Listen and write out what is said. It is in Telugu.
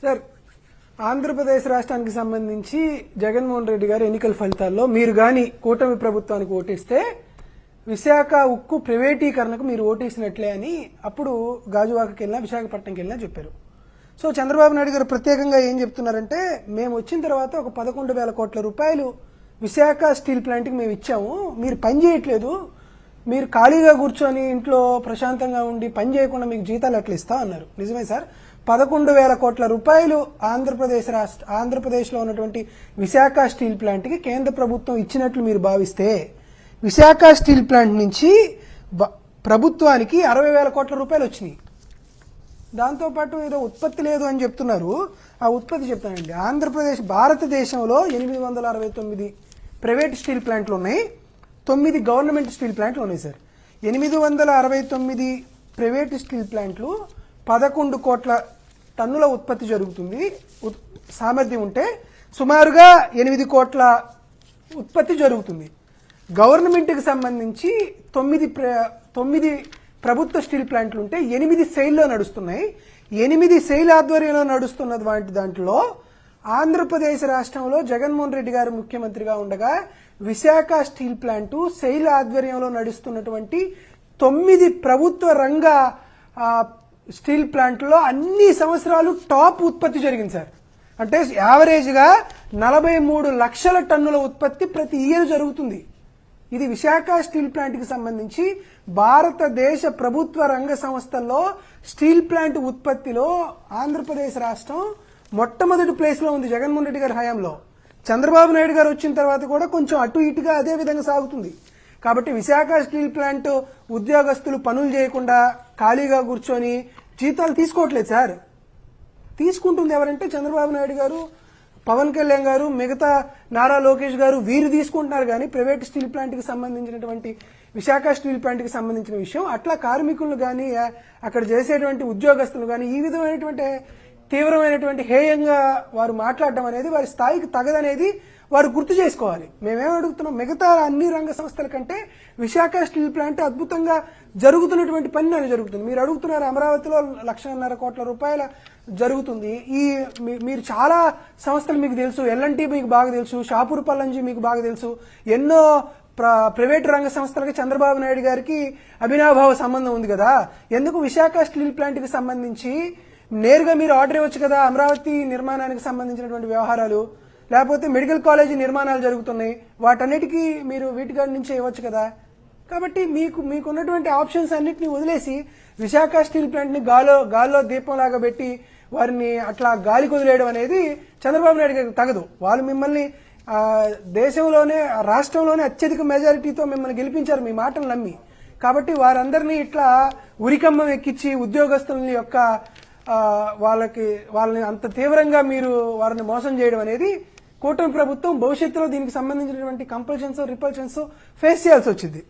సార్, ఆంధ్రప్రదేశ్ రాష్ట్రానికి సంబంధించి జగన్మోహన్ రెడ్డి గారి ఎన్నికల ఫలితాల్లో మీరు గాని కూటమి ప్రభుత్వానికి ఓటేస్తే విశాఖ ఉక్కు ప్రైవేటీకరణకు మీరు ఓటేసినట్లే అని అప్పుడు గాజువాకకి వెళ్ళినా విశాఖపట్నంకి వెళ్ళినా చెప్పారు. సో చంద్రబాబు నాయుడు గారు ప్రత్యేకంగా ఏం చెప్తున్నారంటే, మేము వచ్చిన తర్వాత ఒక 11,000 కోట్ల రూపాయలు విశాఖ స్టీల్ ప్లాంట్కి మేము ఇచ్చాము, మీరు పని చేయట్లేదు, మీరు ఖాళీగా కూర్చొని ఇంట్లో ప్రశాంతంగా ఉండి పని చేయకుండా మీకు జీతాలు ఎట్లా ఇస్తా అన్నారు. నిజమే సార్, 11,000 కోట్ల రూపాయలు ఆంధ్రప్రదేశ్లో ఉన్నటువంటి విశాఖ స్టీల్ ప్లాంట్కి కేంద్ర ప్రభుత్వం ఇచ్చినట్లు మీరు భావిస్తే విశాఖ స్టీల్ ప్లాంట్ నుంచి ప్రభుత్వానికి 60,000 కోట్ల రూపాయలు వచ్చినాయి. దాంతోపాటు ఏదో ఉత్పత్తి లేదు అని చెప్తున్నారు. ఆ ఉత్పత్తి చెప్తానండి. భారతదేశంలో 869 ప్రైవేట్ స్టీల్ ప్లాంట్లు ఉన్నాయి, 9 గవర్నమెంట్ స్టీల్ ప్లాంట్లు ఉన్నాయి సార్. 869 ప్రైవేట్ స్టీల్ ప్లాంట్లు 11 కోట్ల టన్నుల ఉత్పత్తి జరుగుతుంది. సామర్థ్యం ఉంటే సుమారుగా 8 కోట్ల ఉత్పత్తి జరుగుతుంది. గవర్నమెంట్కి సంబంధించి 9 ప్రభుత్వ స్టీల్ ప్లాంట్లు ఉంటే 8 సెయిల్లో నడుస్తున్నాయి. 8 సెయిల్ ఆధ్వర్యంలో నడుస్తున్న దాంట్లో ఆంధ్రప్రదేశ్ రాష్ట్రంలో జగన్మోహన్ రెడ్డి గారు ముఖ్యమంత్రిగా ఉండగా విశాఖ స్టీల్ ప్లాంటు సెయిల్ ఆధ్వర్యంలో నడుస్తున్నటువంటి 9 ప్రభుత్వ రంగ స్టీల్ ప్లాంట్లో అన్ని సంవత్సరాలు టాప్ ఉత్పత్తి జరిగింది సార్. అంటే యావరేజ్గా 43 లక్షల టన్నుల ఉత్పత్తి ప్రతి ఇయర్ జరుగుతుంది. ఇది విశాఖ స్టీల్ ప్లాంట్కి సంబంధించి భారతదేశ ప్రభుత్వ రంగ సంస్థల్లో స్టీల్ ప్లాంట్ ఉత్పత్తిలో ఆంధ్రప్రదేశ్ రాష్ట్రం మొట్టమొదటి ప్లేస్లో ఉంది జగన్మోహన్ రెడ్డి గారి హయాంలో. చంద్రబాబు నాయుడు గారు వచ్చిన తర్వాత కూడా కొంచెం అటు ఇటుగా అదే విధంగా సాగుతుంది. కాబట్టి విశాఖ స్టీల్ ప్లాంట్ ఉద్యోగస్తులు పనులు చేయకుండా ఖాళీగా కూర్చొని జీతాలు తీసుకోవట్లేదు సార్. తీసుకుంటుంది ఎవరంటే చంద్రబాబు నాయుడు గారు, పవన్ కళ్యాణ్ గారు, మిగతా నారా లోకేష్ గారు, వీరు తీసుకుంటున్నారు. కానీ ప్రైవేట్ స్టీల్ ప్లాంట్కి సంబంధించినటువంటి విశాఖ స్టీల్ ప్లాంట్కి సంబంధించిన విషయం అట్లా కార్మికులను కానీ అక్కడ చేసేటువంటి ఉద్యోగస్తులు కానీ ఈ విధమైనటువంటి తీవ్రమైనటువంటి హేయంగా వారు మాట్లాడడం అనేది వారి స్థాయికి తగదనేది వారు గుర్తు చేసుకోవాలి. మేమేం అడుగుతున్నాం, మిగతా అన్ని రంగ సంస్థల కంటే విశాఖ స్టీల్ ప్లాంట్ అద్భుతంగా జరుగుతున్నటువంటి పని అని జరుగుతుంది. మీరు అడుగుతున్నారు అమరావతిలో 1,50,000 కోట్ల రూపాయల జరుగుతుంది. మీరు చాలా సంస్థలు మీకు తెలుసు, ఎల్ఎన్టీ మీకు బాగా తెలుసు, షాపూర్ పల్లంజీ మీకు బాగా తెలుసు, ఎన్నో ప్రైవేట్ రంగ సంస్థలకి చంద్రబాబు నాయుడు గారికి అవినాభావ సంబంధం ఉంది కదా. ఎందుకు విశాఖ స్టీల్ ప్లాంట్కి సంబంధించి నేరుగా మీరు ఆర్డర్ ఇవ్వచ్చు కదా. అమరావతి నిర్మాణానికి సంబంధించినటువంటి వ్యవహారాలు, లేకపోతే మెడికల్ కాలేజీ నిర్మాణాలు జరుగుతున్నాయి, వాటన్నిటికీ మీరు వీటిగాడి నుంచే ఇవ్వచ్చు కదా. కాబట్టి మీకున్నటువంటి ఆప్షన్స్ అన్నిటిని వదిలేసి విశాఖ స్టీల్ ప్లాంట్ని గాల్లో దీపంలాగా పెట్టి వారిని అట్లా గాలికి వదిలేయడం అనేది చంద్రబాబు నాయుడు గారికి తగదు. వాళ్ళు మిమ్మల్ని దేశంలోనే రాష్ట్రంలోనే అత్యధిక మెజారిటీతో మిమ్మల్ని గెలిపించారు మీ మాటలు నమ్మి. కాబట్టి వారందరినీ ఇట్లా ఉరికమ్మం ఎక్కించి ఉద్యోగస్తులని యొక్క వాళ్ళని అంత తీవ్రంగా మీరు వారిని మోసం చేయడం అనేది కూటమి ప్రభుత్వం భవిష్యత్తులో దీనికి సంబంధించినటువంటి కంపల్షన్స్ రిపల్షన్స్ ఫేస్ చేయాల్సి వచ్చింది.